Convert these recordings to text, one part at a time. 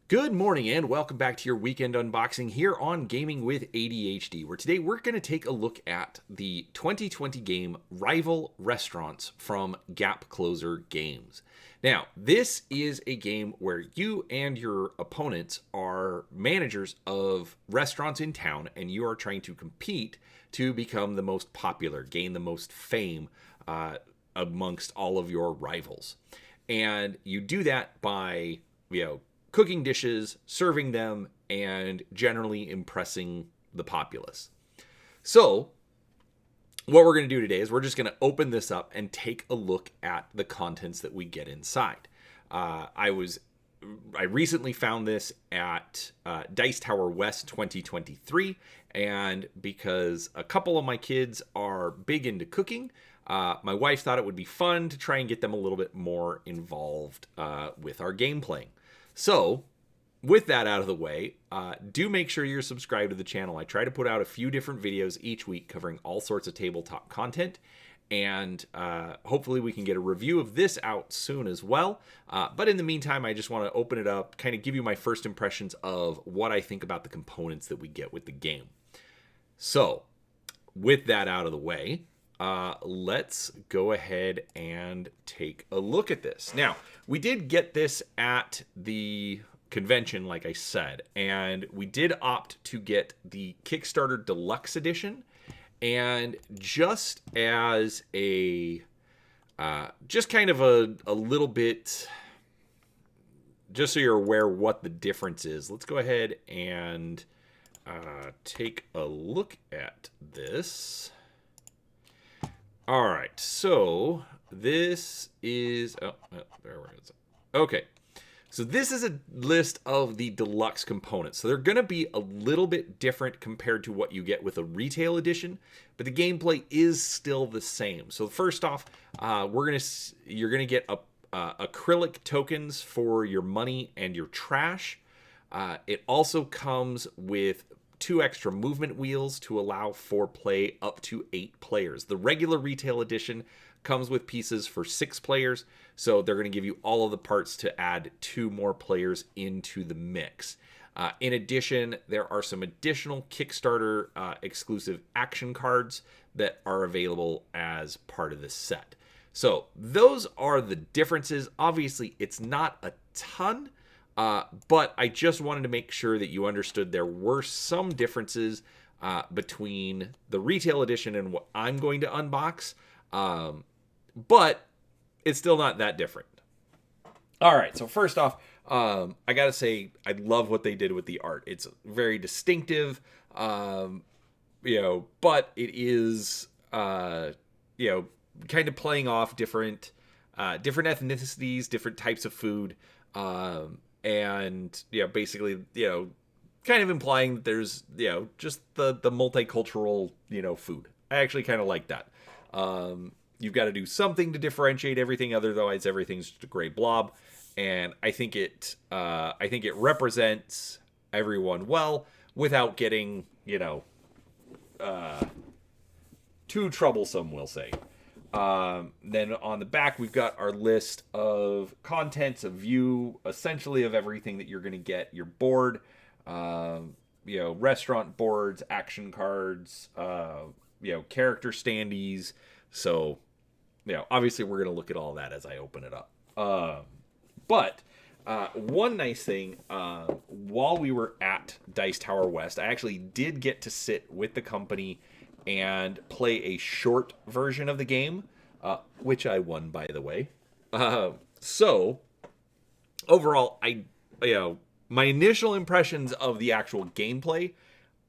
Good morning and welcome back to your weekend unboxing here on Gaming with ADHD, where today we're going to take a look at the 2020 game Rival Restaurants from Gap Closer Games. Now, this is a game where you and your opponents are managers of restaurants in town, and you are trying to compete to become the most popular, gain the most fame amongst all of your rivals. And you do that by, cooking dishes, serving them, and generally impressing the populace. So, what we're going to do today is we're just going to open this up and take a look at the contents that we get inside. I recently found this at Dice Tower West 2023, and because a couple of my kids are big into cooking, my wife thought it would be fun to try and get them a little bit more involved with our game playing. So, with that out of the way, do make sure you're subscribed to the channel. I try to put out a few different videos each week covering all sorts of tabletop content, and hopefully we can get a review of this out soon as well. But in the meantime, I just want to open it up, kind of give you my first impressions of what I think about the components that we get with the game. So, with that out of the way, let's go ahead and take a look at this. Now, we did get this at the convention, like I said, and we did opt to get the Kickstarter Deluxe Edition. And just as just kind of a little bit, just so you're aware what the difference is, let's go ahead and take a look at this. All right, so this is, there it is. Okay, so this is a list of the deluxe components. So they're going to be a little bit different compared to what you get with a retail edition, but the gameplay is still the same. So first off, you're gonna get acrylic tokens for your money and your trash. It also comes with 2 extra movement wheels to allow for play up to 8 players. The regular retail edition comes with pieces for 6 players, so they're going to give you all of the parts to add 2 more players into the mix. In addition, there are some additional Kickstarter exclusive action cards that are available as part of this set. So those are the differences. Obviously, it's not a ton, but I just wanted to make sure that you understood there were some differences between the retail edition and what I'm going to unbox, but it's still not that different. All right, so first off, I gotta say I love what they did with the art. It's very distinctive, but it is, kind of playing off different ethnicities, different types of food. And basically, kind of implying that there's, just the multicultural, food. I actually kind of like that. You've got to do something to differentiate everything, otherwise everything's just a gray blob. And I think it represents everyone well without getting, too troublesome, we'll say. Then on the back, we've got our list of contents, a view essentially of everything that you're going to get. Your board, restaurant boards, action cards, character standees. So, obviously we're going to look at all that as I open it up. But one nice thing, while we were at Dice Tower West, I actually did get to sit with the company and play a short version of the game, which I won, by the way. So, overall, my initial impressions of the actual gameplay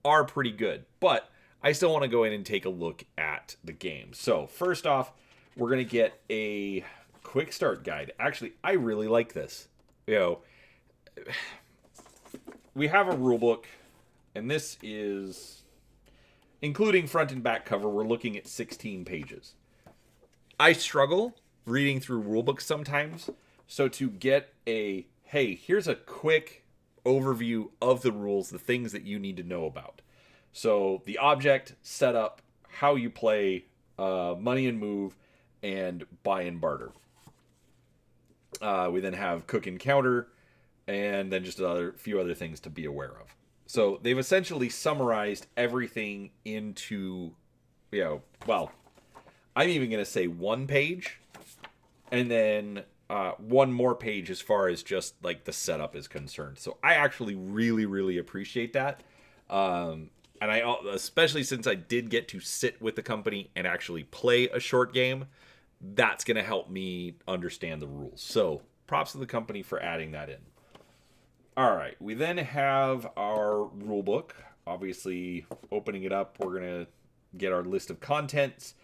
are pretty good, but I still want to go in and take a look at the game. So, first off, we're going to get a quick start guide. Actually, I really like this. We have a rule book, and this is, including front and back cover, we're looking at 16 pages. I struggle reading through rulebooks sometimes, so to get hey, here's a quick overview of the rules, the things that you need to know about. So the object, setup, how you play, money and move, and buy and barter. We then have cook and counter, and then just a few other things to be aware of. So they've essentially summarized everything into, well, I'm even going to say one page, and then one more page as far as just like the setup is concerned. So I actually really, really appreciate that. And I, especially since I did get to sit with the company and actually play a short game, that's going to help me understand the rules. So props to the company for adding that in. All right, we then have our rule book. Obviously, opening it up, we're going to get our list of contents.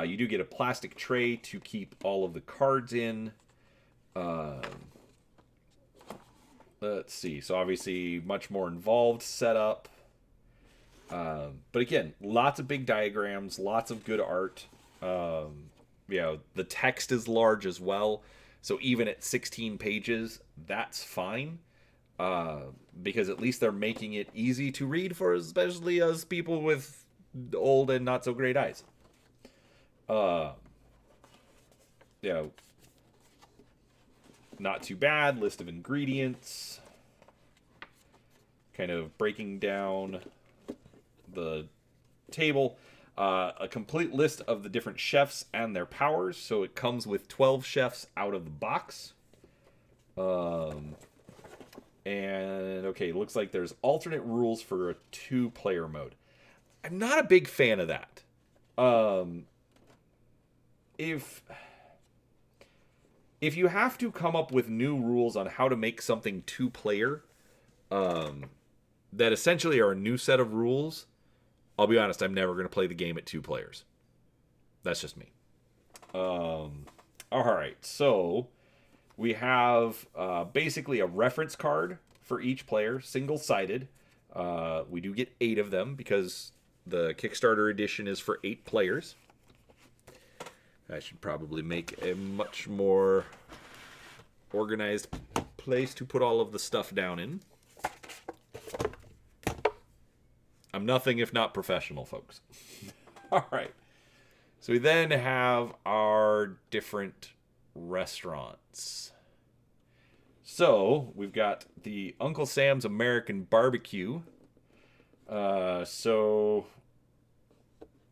You do get a plastic tray to keep all of the cards in. Let's see. So obviously, much more involved setup. But again, lots of big diagrams, lots of good art. The text is large as well. So even at 16 pages, that's fine. Because at least they're making it easy to read for especially us people with old and not so great eyes. Not too bad. List of ingredients. Kind of breaking down the table. A complete list of the different chefs and their powers. So it comes with 12 chefs out of the box. And okay, looks like there's alternate rules for a 2-player mode. I'm not a big fan of that. If you have to come up with new rules on how to make something 2-player, that essentially are a new set of rules, I'll be honest, I'm never going to play the game at 2 players. That's just me. All right, so we have basically a reference card for each player, single-sided. We do get 8 of them because the Kickstarter edition is for 8 players. I should probably make a much more organized place to put all of the stuff down in. I'm nothing if not professional, folks. All right. So we then have our different restaurants. So we've got the Uncle Sam's American Barbecue. So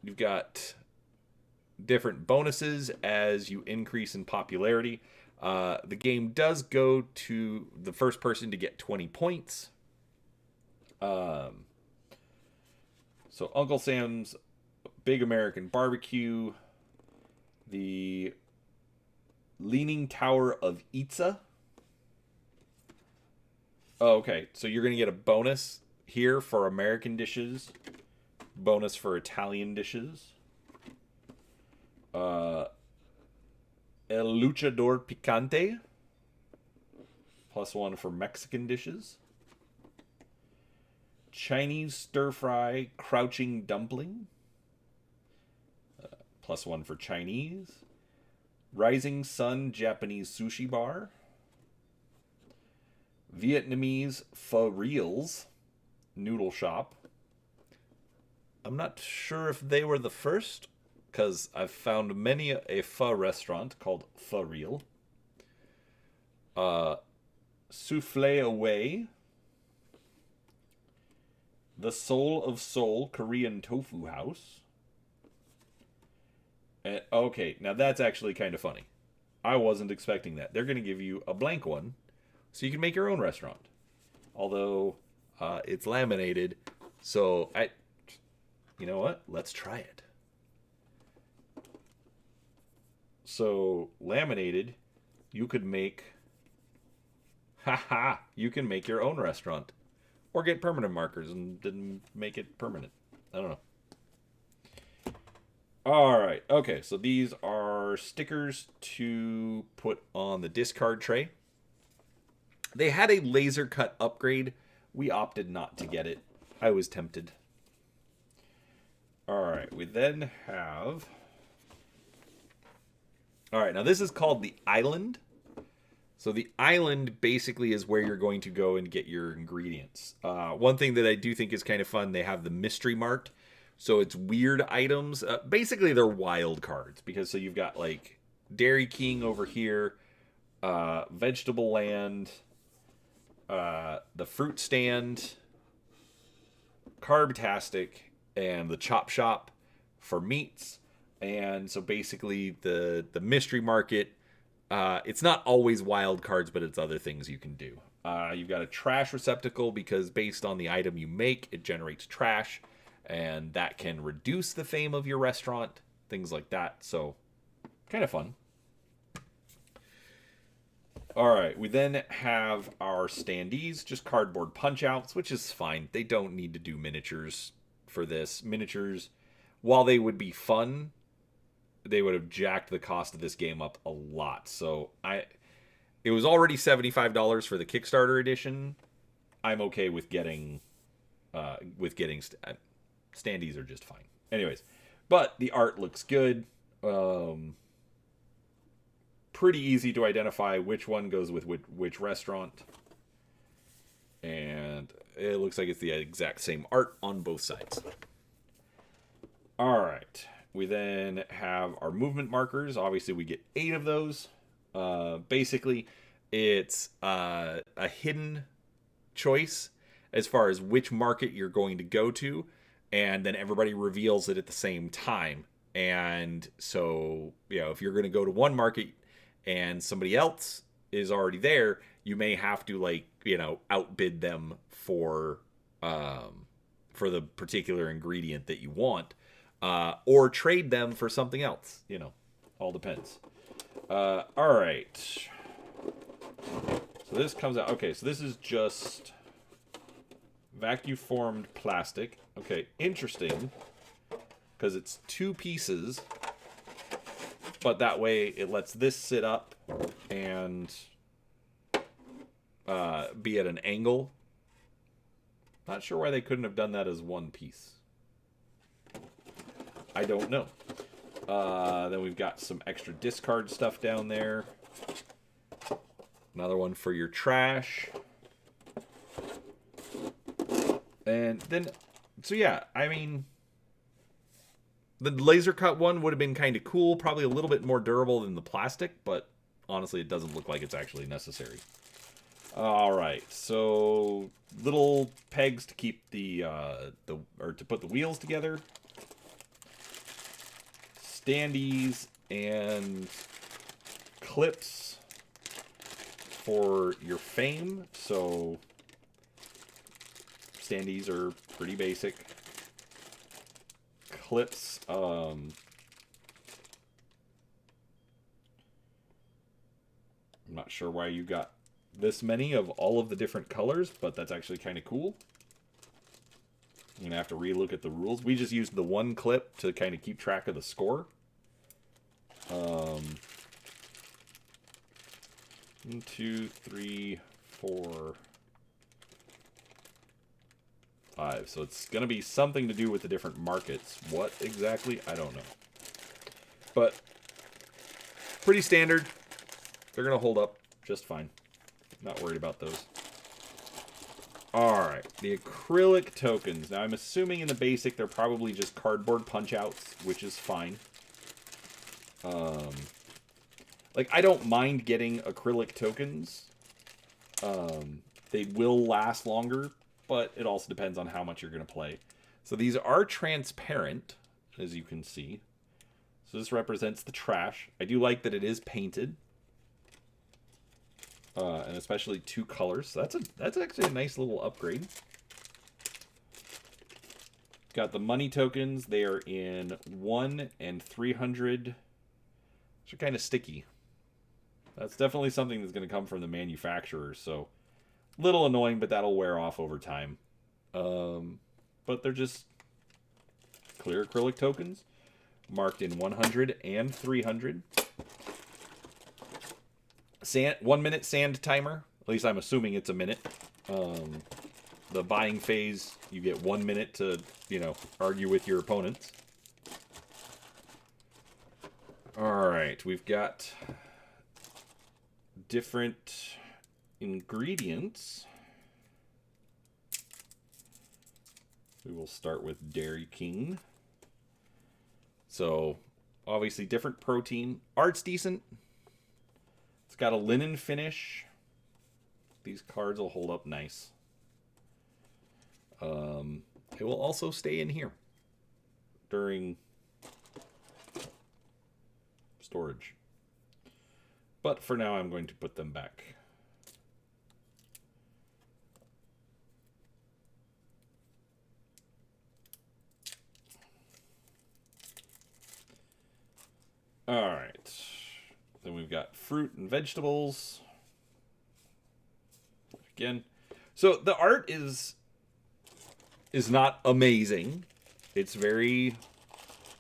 you've got different bonuses as you increase in popularity. The game does go to the first person to get 20 points. So Uncle Sam's Big American Barbecue, the Leaning Tower of Itza. Oh, okay, so you're going to get a bonus here for American dishes, bonus for Italian dishes. El Luchador Picante, +1 for Mexican dishes. Chinese stir-fry crouching dumpling, +1 for Chinese. Rising Sun Japanese sushi bar. Vietnamese pho reels noodle shop. I'm not sure if they were the first, because I've found many a pho restaurant called pho reel. Souffle Away. The Soul of Seoul Korean Tofu House. And, okay, now that's actually kind of funny. I wasn't expecting that. They're going to give you a blank one so you can make your own restaurant. Although it's laminated, so you know what? Let's try it. So laminated, you could make, you can make your own restaurant. Or get permanent markers and then make it permanent. I don't know. Alright, okay, so these are stickers to put on the discard tray. They had a laser cut upgrade. We opted not to get it. I was tempted. Alright, we then have... Alright, now this is called the Island. So the island basically is where you're going to go and get your ingredients. One thing that I do think is kind of fun, they have the mystery mart. So it's weird items. Basically, they're wild cards. Because so you've got like Dairy King over here, Vegetable Land, the fruit stand, Carbtastic, and the chop shop for meats. And so basically the mystery market, it's not always wild cards, but it's other things you can do. You've got a trash receptacle because based on the item you make, it generates trash, and that can reduce the fame of your restaurant, things like that. So kind of fun. All right, we then have our standees, just cardboard punch outs, which is fine. They don't need to do miniatures for this. Miniatures, while they would be fun, they would have jacked the cost of this game up a lot. So it was already $75 for the Kickstarter edition. I'm okay with getting standees are just fine. Anyways, but the art looks good. Pretty easy to identify which one goes with which restaurant. And it looks like it's the exact same art on both sides. All right. We then have our movement markers. Obviously, we get 8 of those. Basically, it's a hidden choice as far as which market you're going to go to. And then everybody reveals it at the same time. And so, if you're going to go to one market and somebody else is already there, you may have to outbid them for the particular ingredient that you want, or trade them for something else. All depends. All right. So this comes out. Okay, so this is just vacuum formed plastic. Okay, interesting, because it's 2 pieces. But that way, it lets this sit up and be at an angle. Not sure why they couldn't have done that as one piece. I don't know. Then we've got some extra discard stuff down there. Another one for your trash. And then, so yeah, I mean, the laser cut one would have been kind of cool, probably a little bit more durable than the plastic, but honestly, it doesn't look like it's actually necessary. All right, so little pegs to keep or to put the wheels together, standees and clips for your fame. So standees are pretty basic. Clips, I'm not sure why you got this many of all of the different colors, but that's actually kind of cool. I'm going to have to relook at the rules. We just used the one clip to kind of keep track of the score. 1, 2, 3, 4, 5. So it's going to be something to do with the different markets. What exactly? I don't know. But pretty standard. They're going to hold up just fine. Not worried about those. All right, the acrylic tokens. Now, I'm assuming in the basic they're probably just cardboard punch-outs, which is fine. I don't mind getting acrylic tokens. They will last longer, but it also depends on how much you're going to play. So these are transparent, as you can see. So this represents the trash. I do like that it is painted. And especially 2 colors. So that's actually a nice little upgrade. Got the money tokens. They are in 1 and 300. Which are kind of sticky. That's definitely something that's going to come from the manufacturer. So little annoying, but that'll wear off over time. But they're just clear acrylic tokens. Marked in 100 and 300. 1 minute sand timer. At least I'm assuming it's a minute. The buying phase, you get 1 minute to, argue with your opponents. All right, we've got different ingredients. We will start with Dairy King. So, obviously different protein. Art's decent. It's got a linen finish. these cards will hold up nice. It will also stay in here during storage. But for now, I'm going to put them back. All right. Then we've got fruit and vegetables. Again. So the art is not amazing. It's very,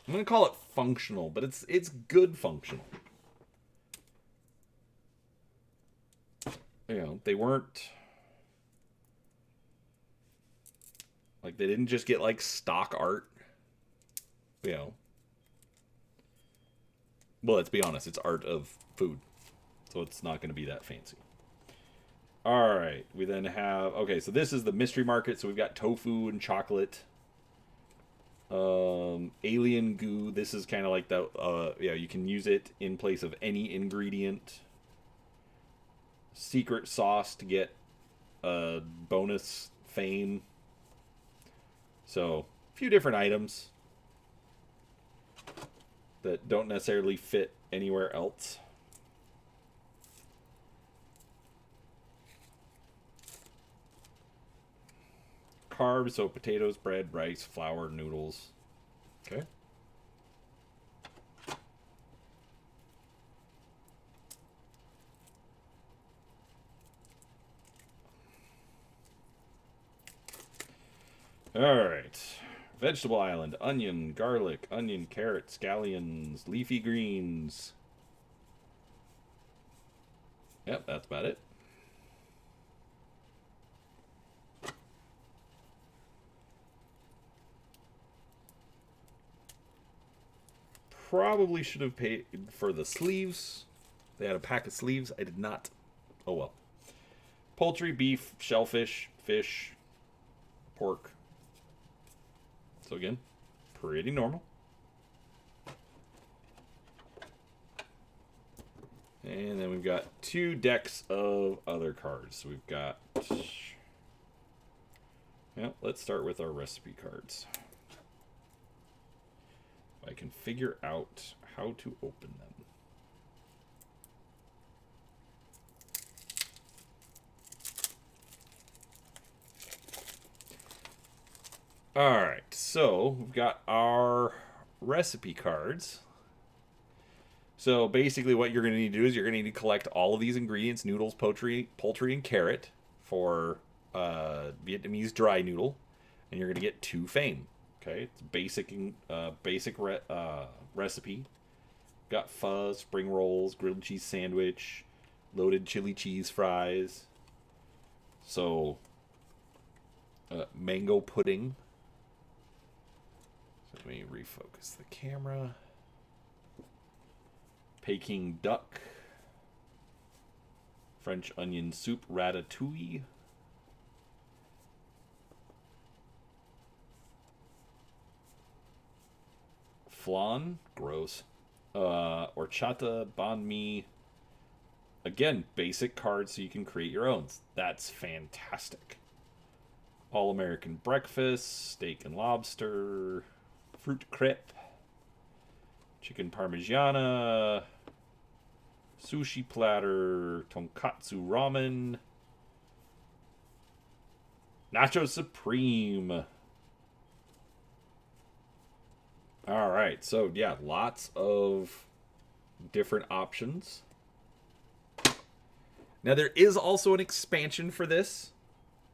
I'm going to call it functional, but it's good functional. You know, they weren't like, they didn't just get like stock art. You know. Well, let's be honest, it's art of food. So it's not going to be that fancy. All right, we then have, okay, so this is the mystery market. So we've got tofu and chocolate. Alien goo. This is kind of like the, yeah, you can use it in place of any ingredient. Secret sauce to get bonus fame. So, a few different items that don't necessarily fit anywhere else. Carbs, so potatoes, bread, rice, flour, noodles. Okay. All right. Vegetable Island, onion, garlic, onion, carrot, scallions, leafy greens. Yep, that's about it. Probably should have paid for the sleeves. They had a pack of sleeves. I did not. Oh well. Poultry, beef, shellfish, fish, pork. So again, pretty normal. And then we've got 2 decks of other cards. So we've got, yeah, let's start with our recipe cards. If I can figure out how to open them. All right, so we've got our recipe cards. So basically what you're going to need to do is you're going to need to collect all of these ingredients, noodles, poultry, and carrot for Vietnamese dry noodle. And you're going to get 2 fame. Okay, it's basic recipe. Got pho, spring rolls, grilled cheese sandwich, loaded chili cheese fries. So, mango pudding. So let me refocus the camera. Peking duck. French onion soup ratatouille. Flan, gross. Horchata, banh mi. Again, basic cards so you can create your own. That's fantastic. All-American breakfast, steak and lobster, fruit crepe, chicken parmigiana, sushi platter, tonkatsu ramen, nacho supreme. All right, so yeah, lots of different options. Now there is also an expansion for this.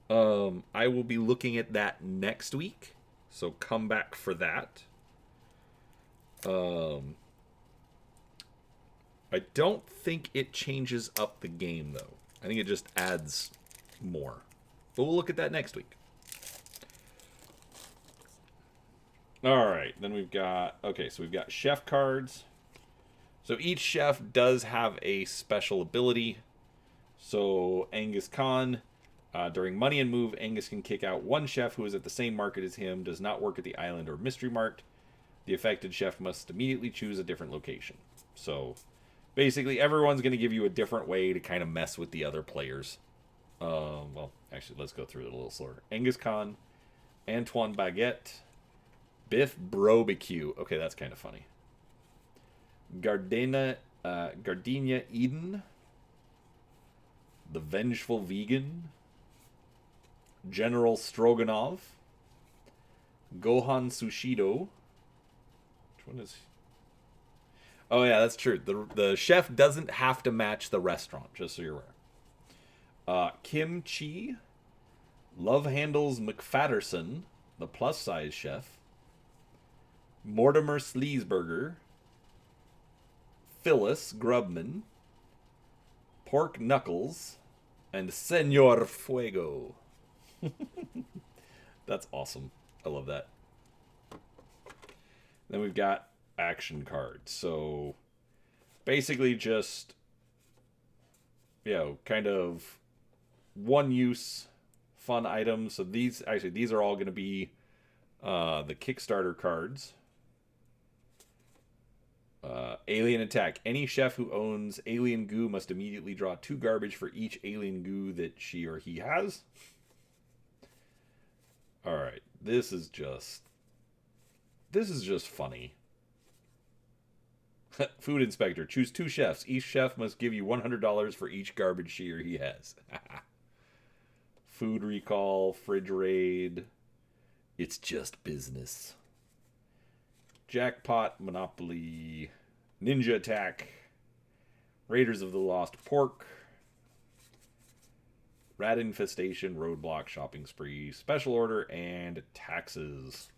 I will be looking at that next week, so come back for that. I don't think it changes up the game though. I think it just adds more. But we'll look at that next week. All right, then we've got, okay, so we've got chef cards. So each chef does have a special ability. So Angus Khan, during Money and Move, Angus can kick out one chef who is at the same market as him, does not work at the island or mystery mart. The affected chef must immediately choose a different location. So basically everyone's going to give you a different way to kind of mess with the other players. Well, actually, let's go through it a little slower. Angus Khan, Antoine Baguette, Biff Brobecue. Okay, that's kind of funny. Gardenia Eden, The Vengeful Vegan, General Stroganov, Gohan Sushido. Which one is? Oh yeah, that's true. The chef doesn't have to match the restaurant, just so you're aware. Kim Chi, Love Handles McFatterson, the plus size chef. Mortimer Sleesberger, Phyllis Grubman, Pork Knuckles, and Senor Fuego. That's awesome. I love that. Then we've got action cards. So basically just, kind of one use fun items. So these are all going to be the Kickstarter cards. Alien Attack. Any chef who owns alien goo must immediately draw 2 garbage for each alien goo that she or he has. Alright, this is just funny. Food Inspector. Choose 2 chefs. Each chef must give you $100 for each garbage she or he has. Food Recall, Fridge Raid. It's just business. Jackpot, Monopoly, Ninja Attack, Raiders of the Lost Pork, Rat Infestation, Roadblock, Shopping Spree, Special Order, and Taxes.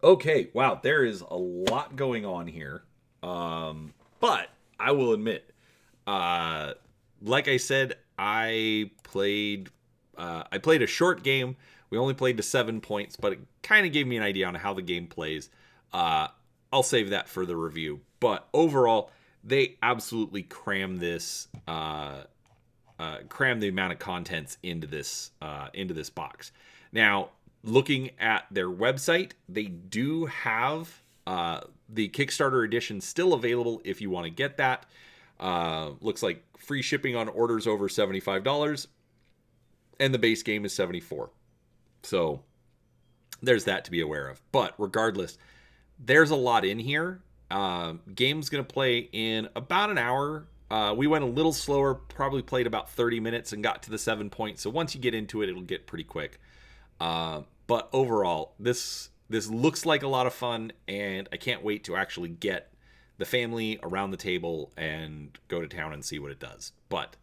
Okay, wow, there is a lot going on here. But I will admit, like I said, I played a short game. We only played to 7 points, but it kind of gave me an idea on how the game plays. I'll save that for the review. But overall, they absolutely cram this, cram the amount of contents into this box. Now, looking at their website, they do have the Kickstarter edition still available if you want to get that. Looks like free shipping on orders over $75, and the base game is $74. So there's that to be aware of. But regardless, there's a lot in here. Game's going to play in about an hour. We went a little slower, probably played about 30 minutes and got to the 7 points. So once you get into it, it'll get pretty quick. But overall, this looks like a lot of fun, and I can't wait to actually get the family around the table and go to town and see what it does. But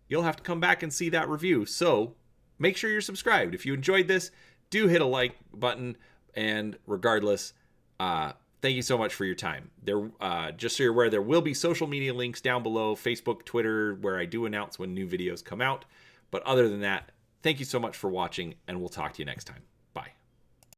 you'll have to come back and see that review. So make sure you're subscribed. If you enjoyed this, do hit a like button. And regardless, thank you so much for your time. Just so you're aware, there will be social media links down below, Facebook, Twitter, where I do announce when new videos come out. But other than that, thank you so much for watching, and we'll talk to you next time.